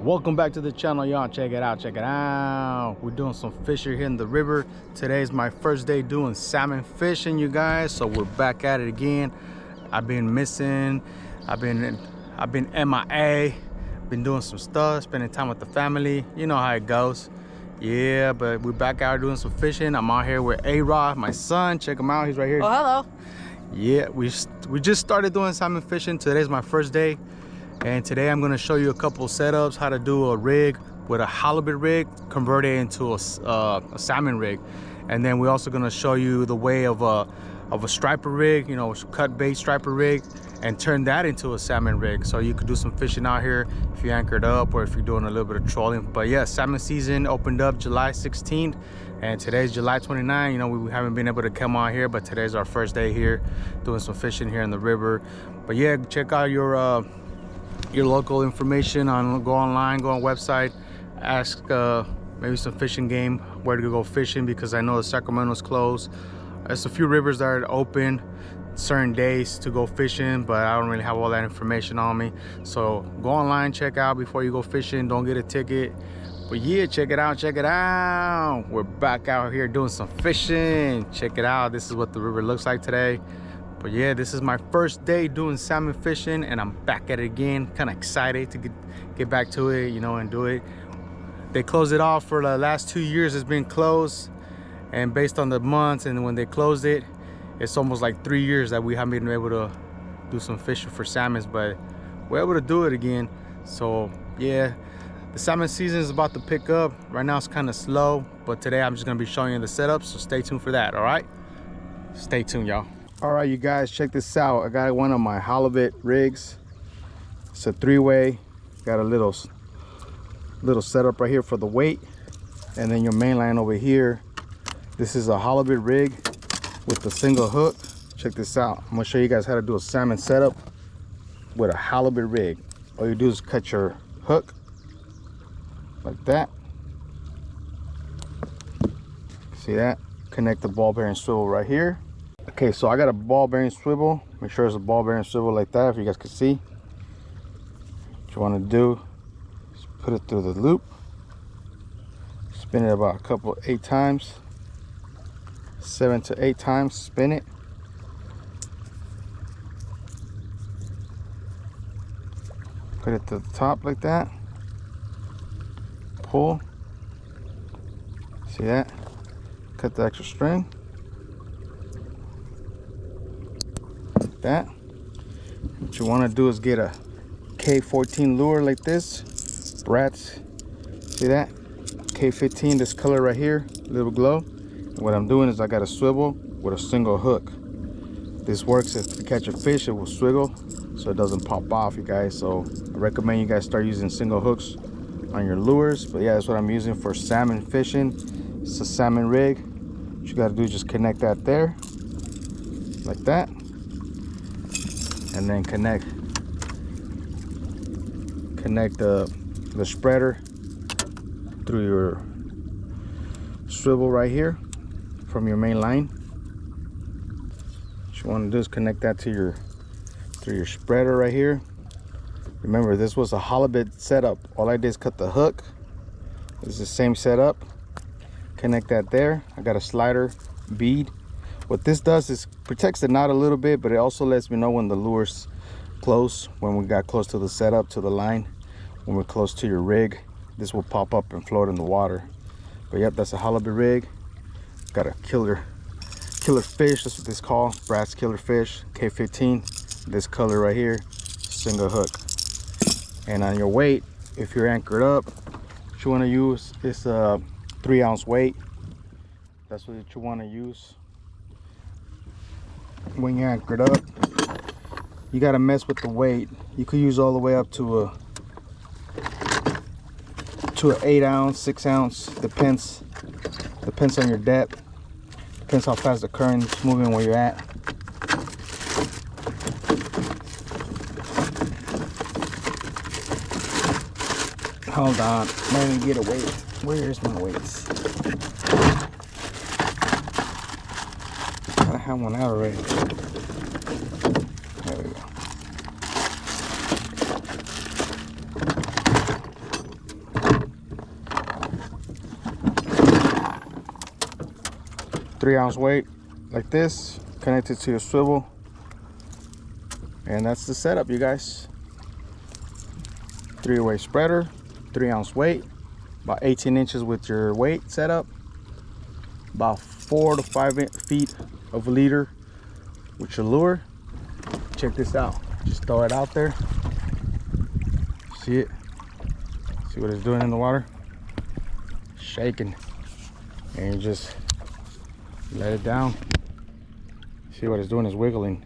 Welcome back to the channel, y'all. Check it out. We're doing some fishing here in the river. Today's my first day doing salmon fishing, you guys, so we're back at it again. I've been missing, I've been MIA, been doing some stuff, spending time with the family. You know how it goes. Yeah, but we're back out doing some fishing. I'm out here with A-Rod, my son. Check him out, he's right here. Oh, hello. Yeah, we just started doing salmon fishing. Today's my first day. And today I'm going to show you a couple setups, how to do a rig with a halibut rig, convert it into a salmon rig. And then we're also going to show you the way of a striper rig, you know, cut bait striper rig, and turn that into a salmon rig. So you could do some fishing out here if you anchored up or if you're doing a little bit of trolling. But yeah, salmon season opened up July 16th and today's July 29th. You know, we haven't been able to come out here, but today's our first day here doing some fishing here in the river. But yeah, check out your local information on, go online, go on website, ask maybe some fishing game where to go fishing, because I know the Sacramento's closed. There's a few rivers that are open certain days to go fishing, but I don't really have all that information on me. So go online, check out before you go fishing. Don't get a ticket. But yeah, check it out. We're back out here doing some fishing. Check it out. This is what the river looks like today. But yeah, this is my first day doing salmon fishing, and I'm back at it again. Kind of excited to get back to it, you know, and do it. They closed it off for the last 2 years. It's been closed, and based on the months and when they closed it, it's almost like 3 years that we haven't been able to do some fishing for salmons, but we're able to do it again. So yeah, the salmon season is about to pick up. Right now it's kind of slow, but today I'm just gonna be showing you the setup, so stay tuned for that. All right, stay tuned, y'all. All right, you guys, check this out. I got one of my halibut rigs. It's a 3-way. Got a little setup right here for the weight, and then your main line over here. This is a halibut rig with a single hook. Check this out. I'm gonna show you guys how to do a salmon setup with a halibut rig. All you do is cut your hook like that. See that? Connect the ball bearing swivel right here. Okay, so I got a ball bearing swivel. Make sure it's a ball bearing swivel like that, if you guys can see. What you want to do is put it through the loop, spin it about 8 times, 7 to 8 times, spin it. Put it to the top like that, pull, see that? Cut the extra string. That. What you want to do is get a K14 lure like this, Bratz. See that? K15, this color right here, little glow. And what I'm doing is I got a swivel with a single hook. This works if you catch a fish, it will swiggle so it doesn't pop off, you guys. So I recommend you guys start using single hooks on your lures. But yeah, that's what I'm using for salmon fishing. It's a salmon rig. What you got to do is just connect that there like that, and then connect the spreader through your swivel right here from your main line. What you want to do is connect that to your spreader right here. Remember, this was a halibut setup. All I did is cut the hook. It's the same setup. Connect that there. I got a slider bead. What this does is protects the knot a little bit, but it also lets me know when the lure's close, when we got close to the setup, to the line, when we're close to your rig. This will pop up and float in the water. But yep, that's a halibut rig. Got a killer fish, that's what this called, Bratz killer fish, K15. This color right here, single hook. And on your weight, if you're anchored up, what you want to use is a 3-ounce weight. That's what you want to use when you're anchored up. You got to mess with the weight. You could use all the way up to an 8-ounce, 6-ounce, depends on your depth, depends how fast the current's moving where you're at. Hold on, let me get a weight. Where is my weights? I have one out already. There we go. 3-ounce weight like this, connected to your swivel, and that's the setup, you guys. 3-way spreader, 3-ounce weight, about 18 inches with your weight setup, about 4 to 5 feet of a leader with your lure. Check this out, just throw it out there. See it? See what it's doing in the water? Shaking. And you just let it down. See what it's doing is wiggling.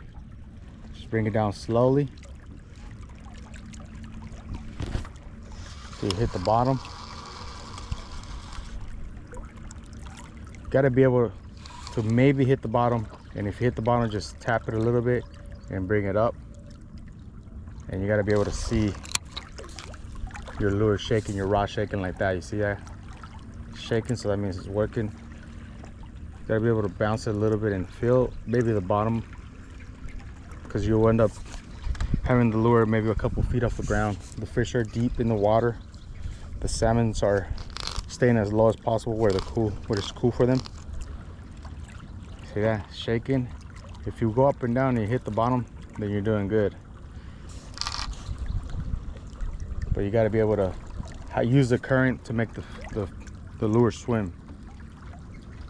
Just bring it down slowly. So you hit the bottom. Got to be able to maybe hit the bottom, and if you hit the bottom, just tap it a little bit and bring it up. And you got to be able to see your lure shaking, your rod shaking like that. You see that? Shaking, so that means it's working. You got to be able to bounce it a little bit and feel maybe the bottom, because you'll end up having the lure maybe a couple feet off the ground. The fish are deep in the water. The salmons are staying as low as possible where it's cool for them. See that? Shaking. If you go up and down and you hit the bottom, then you're doing good. But you got to be able to use the current to make the lure swim.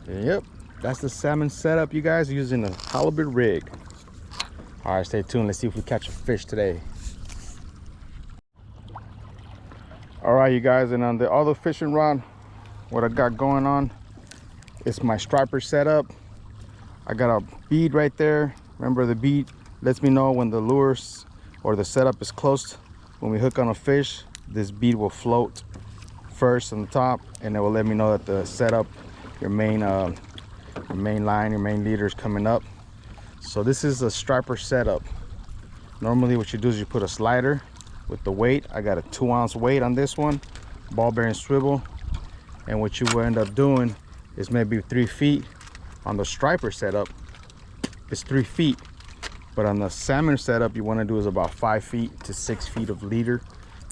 Yep, that's the salmon setup, you guys, using a halibut rig. All right, stay tuned. Let's see if we catch a fish today. All right, you guys, and on the other fishing rod, what I got going on is my striper setup. I got a bead right there. Remember, the bead lets me know when the lures or the setup is close. When we hook on a fish, this bead will float first on the top, and it will let me know that the setup, your main line, your main leader is coming up. So this is a striper setup. Normally what you do is you put a slider with the weight. I got a 2-ounce weight on this one, ball bearing swivel, and what you will end up doing is maybe 3 feet. On the striper setup, it's 3 feet, but on the salmon setup, you want to do is about 5 feet to 6 feet of leader.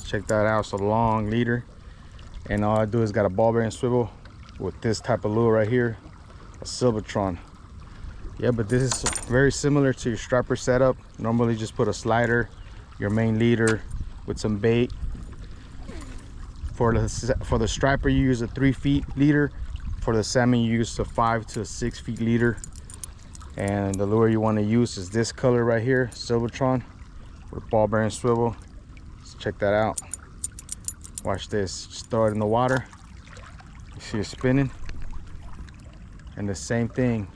Check that out. It's a long leader, and all I do is got a ball bearing swivel with this type of lure right here, a Silvertron. Yeah, but this is very similar to your striper setup. Normally just put a slider, your main leader with some bait. For the striper, you use a 3 feet leader. For the salmon, you use a 5 to 6 feet leader. And the lure you want to use is this color right here, Silvertron, with ball bearing swivel. Let's check that out. Watch this. Just throw it in the water. You see it spinning. And the same thing,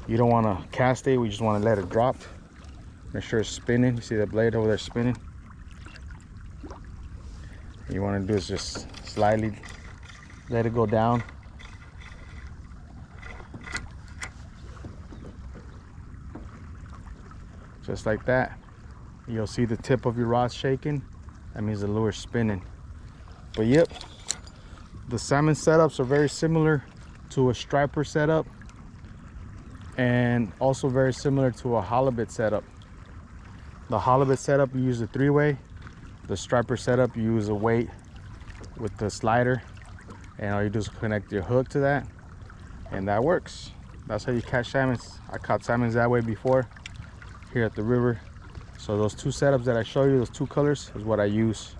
you don't want to cast it, we just want to let it drop. Make sure it's spinning. You see that blade over there spinning? What you want to do is just slightly let it go down. Just like that. You'll see the tip of your rod shaking. That means the lure is spinning. But yep, the salmon setups are very similar to a striper setup, and also very similar to a halibut setup. The halibut setup, you use a 3-way. The striper setup, you use a weight with the slider, and all you do is connect your hook to that, and that works. That's how you catch salmons. I caught salmons that way before here at the river. So those 2 setups that I show you, those 2 colors, is what I use.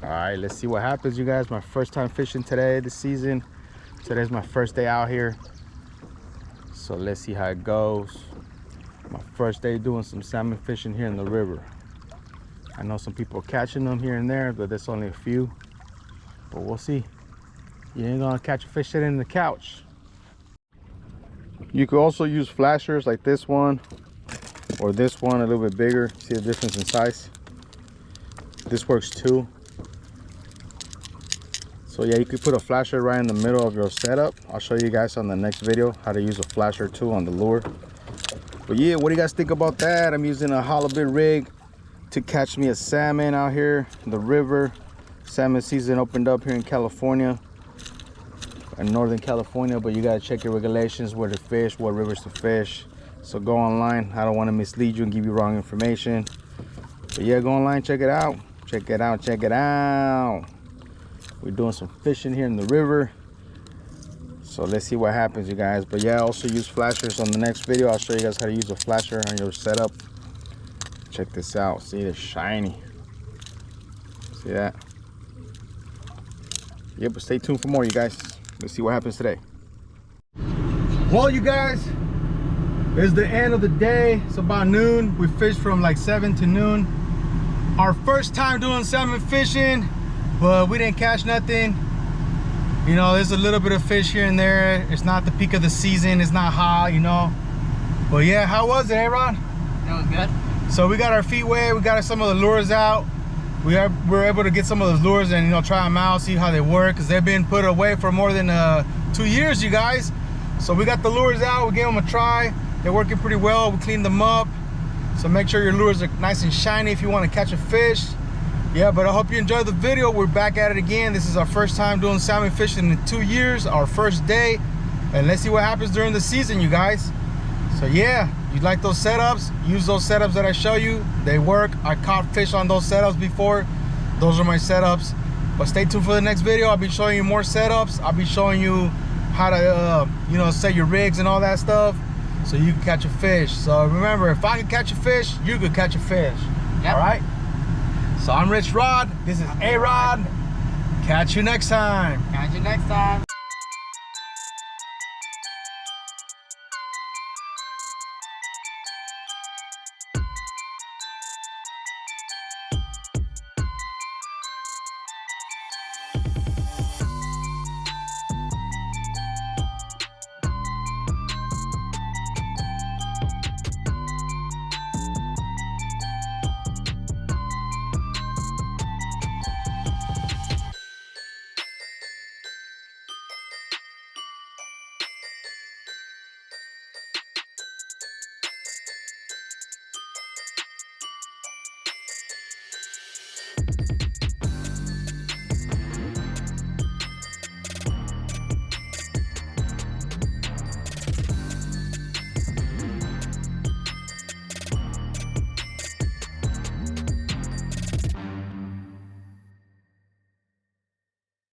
All right, let's see what happens, you guys. My first time fishing today this season. Today's my first day out here, so let's see how it goes. My first day doing some salmon fishing here in the river. I know some people are catching them here and there, but there's only a few. But we'll see. You ain't gonna catch a fish sitting in the couch. You could also use flashers like this one or this one, a little bit bigger. See the difference in size? This works too. So yeah, you could put a flasher right in the middle of your setup. I'll show you guys on the next video how to use a flasher too on the lure. But yeah, what do you guys think about that? I'm using a halibut rig to catch me a salmon out here in the river. Salmon season opened up here in California, in Northern California, but you gotta check your regulations, where to fish, what rivers to fish. So go online. I don't want to mislead you and give you wrong information. But yeah, go online, check it out. Check it out, check it out. We're doing some fishing here in the river. So let's see what happens, you guys. But yeah, I also use flashers on the next video. I'll show you guys how to use a flasher on your setup. Check this out. See, they're shiny. See that? Yeah, but stay tuned for more, you guys. Let's see what happens today. Well, you guys, it's the end of the day. It's about noon. We fished from like 7 to noon. Our first time doing salmon fishing, but we didn't catch nothing. You know, there's a little bit of fish here and there. It's not the peak of the season. It's not hot, you know. But yeah, how was it, Ron? It was good. So we got our feet wet. We got some of the lures out. We were able to get some of those lures and, you know, try them out, see how they work, because they've been put away for more than 2 years, you guys. So we got the lures out. We gave them a try. They're working pretty well. We cleaned them up. So make sure your lures are nice and shiny if you want to catch a fish. Yeah, but I hope you enjoyed the video. We're back at it again. This is our first time doing salmon fishing in 2 years, our first day. And let's see what happens during the season, you guys. So yeah, you like those setups, use those setups that I show you. They work. I caught fish on those setups before. Those are my setups. But stay tuned for the next video. I'll be showing you more setups. I'll be showing you how to, you know, set your rigs and all that stuff so you can catch a fish. So remember, if I can catch a fish, you could catch a fish. Yep. All right? So I'm Rich Rod. This is A-Rod. Catch you next time. Catch you next time.